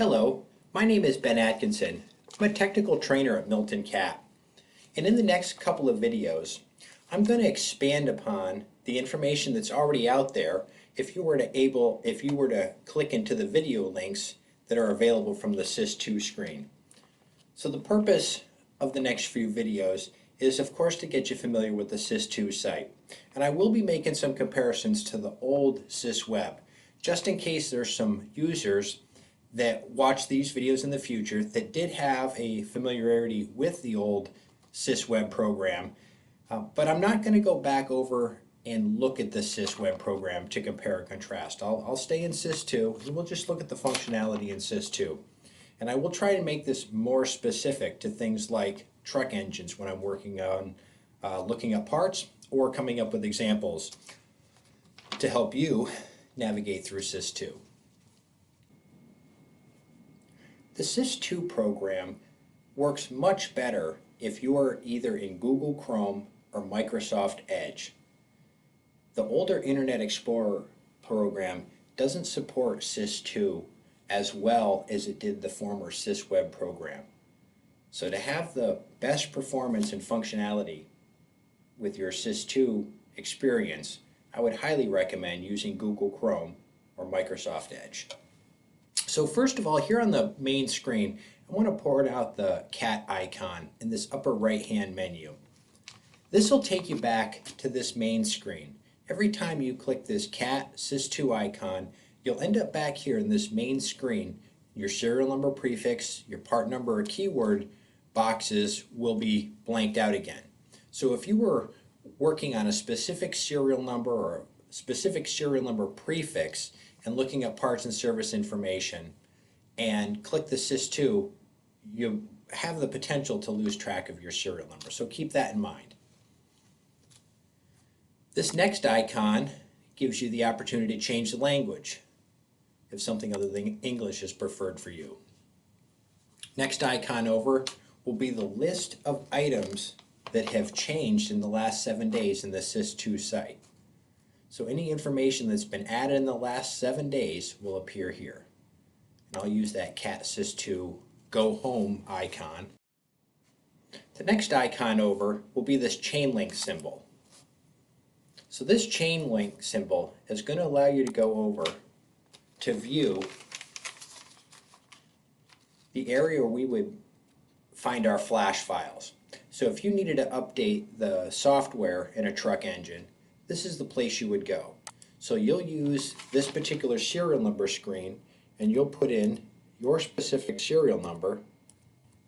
Hello, my name is Ben Atkinson. I'm a technical trainer at Milton Cat. And in the next couple of videos, I'm going to expand upon the information that's already out there if you were to click into the video links that are available from the SIS2 screen. So the purpose of the next few videos is of course to get you familiar with the SIS2 site. And I will be making some comparisons to the old SIS web, just in case there's some users that watch these videos in the future that did have a familiarity with the old SIS web program. But I'm not going to go back over and look at the SIS web program to compare and contrast. I'll stay in SIS2 and we'll just look at the functionality in SIS2. And I will try to make this more specific to things like truck engines when I'm working on looking up parts or coming up with examples to help you navigate through SIS2. The SIS2 program works much better if you are either in Google Chrome or Microsoft Edge. The older Internet Explorer program doesn't support SIS2 as well as it did the former SIS web program. So to have the best performance and functionality with your SIS2 experience, I would highly recommend using Google Chrome or Microsoft Edge. So first of all, here on the main screen, I want to point out the cat icon in this upper right-hand menu. This will take you back to this main screen. Every time you click this cat SIS2 icon, you'll end up back here in this main screen. Your serial number prefix, your part number or keyword boxes will be blanked out again. So if you were working on a specific serial number or a specific serial number prefix and looking at parts and service information and click the SIS2, you have the potential to lose track of your serial number. So keep that in mind. This next icon gives you the opportunity to change the language if something other than English is preferred for you. Next icon over will be the list of items that have changed in the last 7 days in the SIS2 site. So any information that's been added in the last 7 days will appear here. And I'll use that cat SIS2 go home icon. The next icon over will be this chain link symbol. So this chain link symbol is going to allow you to go over to view the area where we would find our flash files. So if you needed to update the software in a truck engine, this is the place you would go. So you'll use this particular serial number screen and you'll put in your specific serial number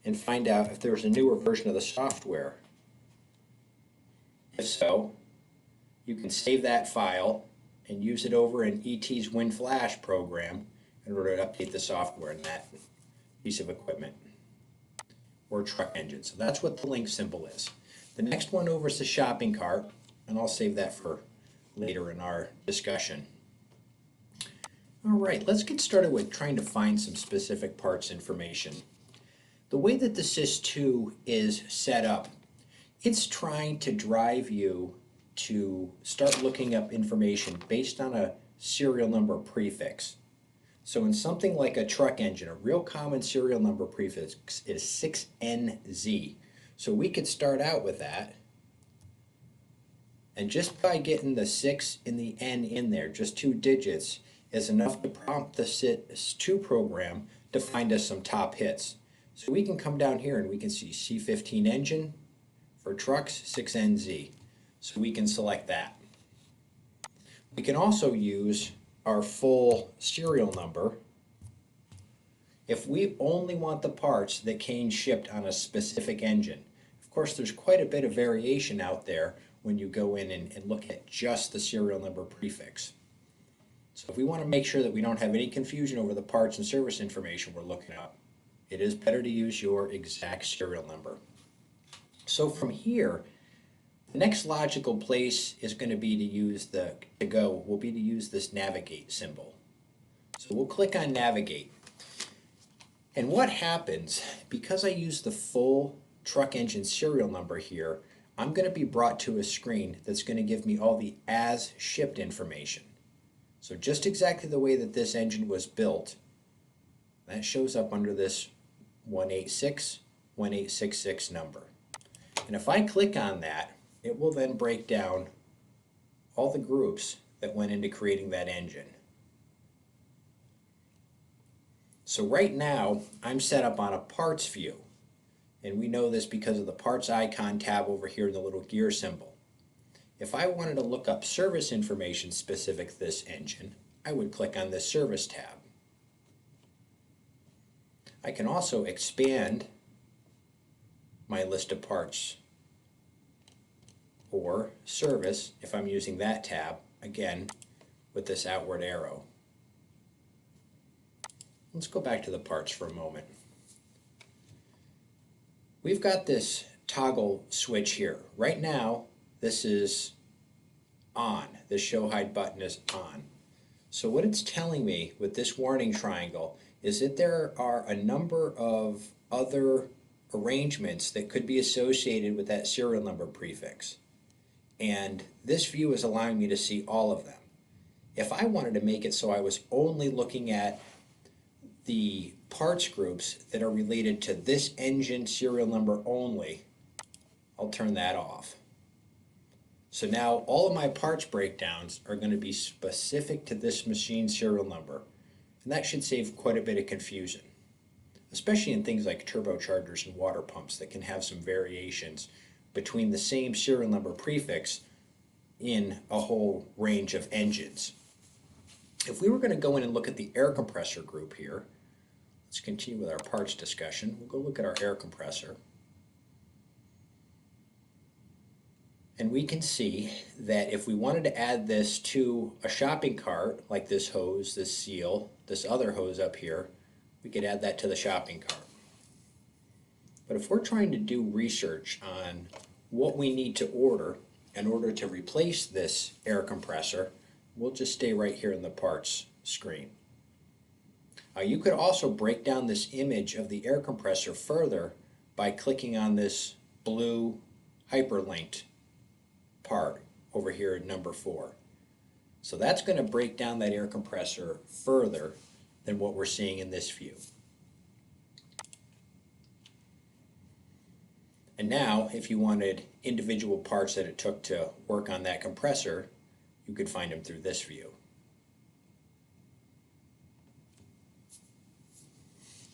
and find out if there's a newer version of the software. If so, you can save that file and use it over in ET's WinFlash program in order to update the software in that piece of equipment or truck engine. So that's what the link symbol is. The next one over is the shopping cart, and I'll save that for later in our discussion. All right, let's get started with trying to find some specific parts information. The way that the SIS2 is set up, it's trying to drive you to start looking up information based on a serial number prefix. So in something like a truck engine, a real common serial number prefix is 6NZ. So we could start out with that. And just by getting the 6 and the N in there, just 2 digits, is enough to prompt the SIS2 program to find us some top hits. So we can come down here and we can see C15 engine for trucks, 6NZ. So we can select that. We can also use our full serial number if we only want the parts that came shipped on a specific engine. Of course, there's quite a bit of variation out there when you go in and look at just the serial number prefix. So if we want to make sure that we don't have any confusion over the parts and service information we're looking up, it is better to use your exact serial number. So from here, the next logical place is going to be to use will be to use this navigate symbol. So we'll click on navigate. And what happens, because I use the full truck engine serial number here, I'm going to be brought to a screen that's going to give me all the as shipped information. So just exactly the way that this engine was built, That shows up under this 186.1866 number. And if I click on that, it will then break down all the groups that went into creating that engine. So right now, I'm set up on a parts view. And we know this because of the parts icon tab over here in the little gear symbol. If I wanted to look up service information specific to this engine, I would click on this service tab. I can also expand my list of parts or service if I'm using that tab, again with this outward arrow. Let's go back to the parts for a moment. We've got this toggle switch here. Right now, this is on. This show hide button is on. So what it's telling me with this warning triangle is that there are a number of other arrangements that could be associated with that serial number prefix. And this view is allowing me to see all of them. If I wanted to make it so I was only looking at the parts groups that are related to this engine serial number only, I'll turn that off. So now all of my parts breakdowns are going to be specific to this machine serial number, and that should save quite a bit of confusion, especially in things like turbochargers and water pumps that can have some variations between the same serial number prefix in a whole range of engines. If we were going to go in and look at the air compressor group here, let's continue with our parts discussion. We'll go look at our air compressor. And we can see that if we wanted to add this to a shopping cart, like this hose, this seal, this other hose up here, we could add that to the shopping cart. But if we're trying to do research on what we need to order in order to replace this air compressor, we'll just stay right here in the parts screen. You could also break down this image of the air compressor further by clicking on this blue hyperlinked part over here at number 4. So that's going to break down that air compressor further than what we're seeing in this view. And now, if you wanted individual parts that it took to work on that compressor, you could find them through this view.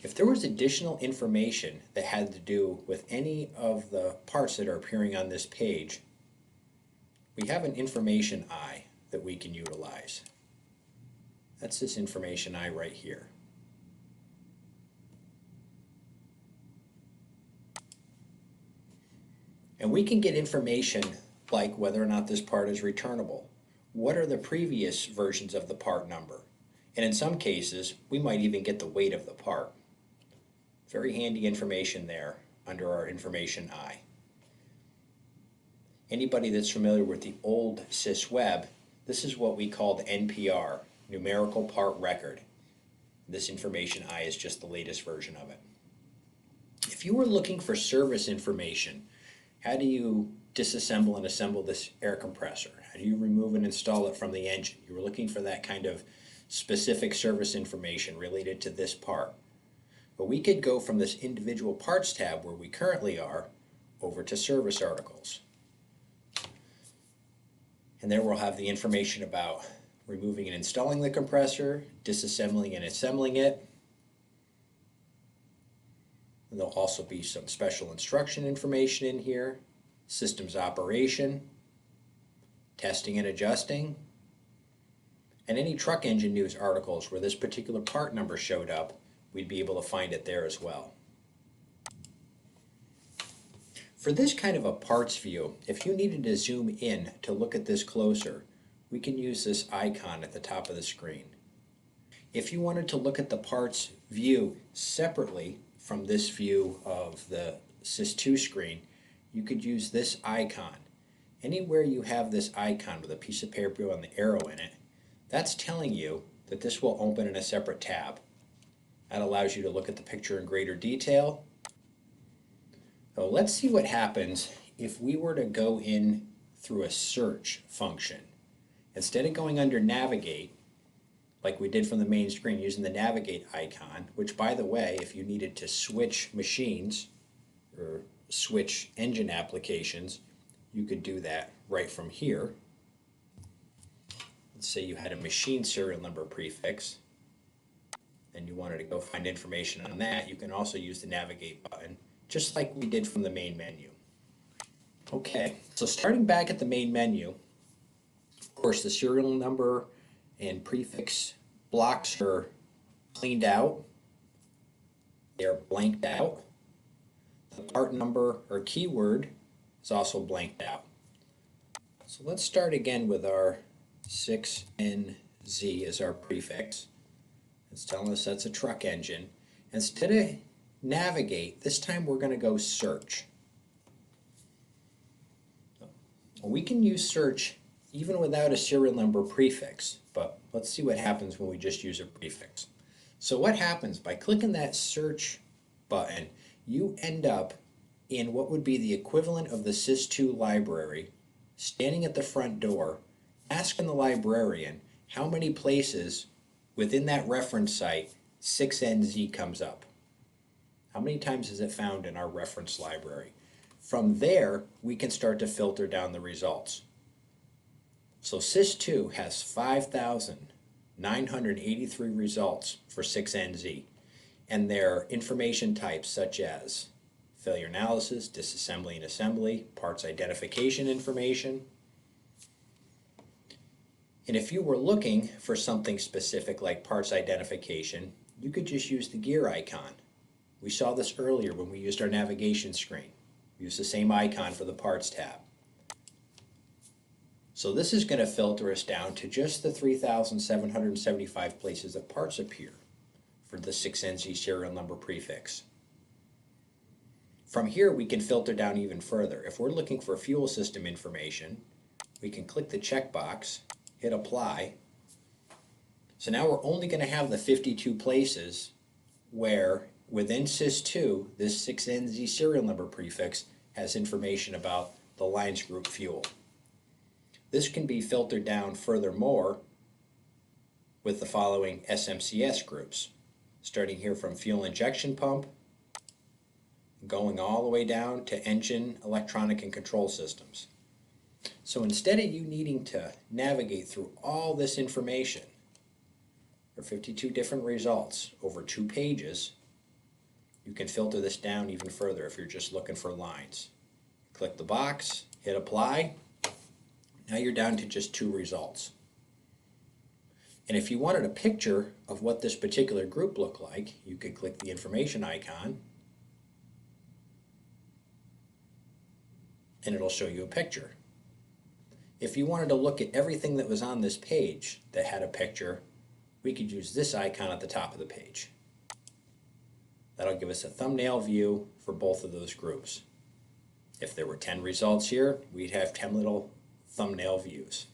If there was additional information that had to do with any of the parts that are appearing on this page, we have an information eye that we can utilize. That's this information eye right here. And we can get information like whether or not this part is returnable. What are the previous versions of the part number? And in some cases, we might even get the weight of the part. Very handy information there under our information eye. Anybody that's familiar with the old SIS web, this is what we called NPR, Numerical Part Record. This information eye is just the latest version of it. If you were looking for service information, how do you disassemble and assemble this air compressor? How do you remove and install it from the engine? You were looking for that kind of specific service information related to this part. But we could go from this individual parts tab where we currently are over to service articles. And there we'll have the information about removing and installing the compressor, disassembling and assembling it. And there'll also be some special instruction information in here, systems operation, testing and adjusting, and any truck engine news articles where this particular part number showed up, we'd be able to find it there as well. For this kind of a parts view, if you needed to zoom in to look at this closer, we can use this icon at the top of the screen. If you wanted to look at the parts view separately from this view of the SIS2 screen, you could use this icon. Anywhere you have this icon with a piece of paper and the arrow in it, that's telling you that this will open in a separate tab. That allows you to look at the picture in greater detail. So let's see what happens if we were to go in through a search function. Instead of going under Navigate, like we did from the main screen using the navigate icon, which by the way, if you needed to switch machines or switch engine applications, you could do that right from here. Let's say you had a machine serial number prefix and you wanted to go find information on that, you can also use the navigate button, just like we did from the main menu. Okay, so starting back at the main menu, of course the serial number and prefix blocks are cleaned out. They're blanked out. The part number or keyword is also blanked out. So let's start again with our 6NZ as our prefix. It's telling us that's a truck engine. Instead of navigate, this time we're going to go search. We can use search even without a serial number prefix, but let's see what happens when we just use a prefix. So what happens by clicking that search button, you end up in what would be the equivalent of the SIS2 library, standing at the front door, asking the librarian how many places within that reference site 6NZ comes up. How many times is it found in our reference library? From there, we can start to filter down the results. So SIS2 has 5,983 results for 6NZ, and their information types such as failure analysis, disassembly and assembly, parts identification information. And if you were looking for something specific like parts identification, you could just use the gear icon. We saw this earlier when we used our navigation screen. We used the same icon for the parts tab. So this is going to filter us down to just the 3,775 places that parts appear for the 6NZ serial number prefix. From here we can filter down even further. If we're looking for fuel system information, we can click the checkbox, hit apply. So now we're only going to have the 52 places where within SIS2 this 6NZ serial number prefix has information about the lines group fuel. This can be filtered down furthermore with the following SMCS groups, starting here from fuel injection pump, going all the way down to engine, electronic, and control systems. So instead of you needing to navigate through all this information, or 52 different results over 2 pages, you can filter this down even further if you're just looking for lines. Click the box, hit apply. Now you're down to just 2 results. And if you wanted a picture of what this particular group looked like, you could click the information icon and it'll show you a picture. If you wanted to look at everything that was on this page that had a picture, we could use this icon at the top of the page. That'll give us a thumbnail view for both of those groups. If there were 10 results here, we'd have 10 little thumbnail views.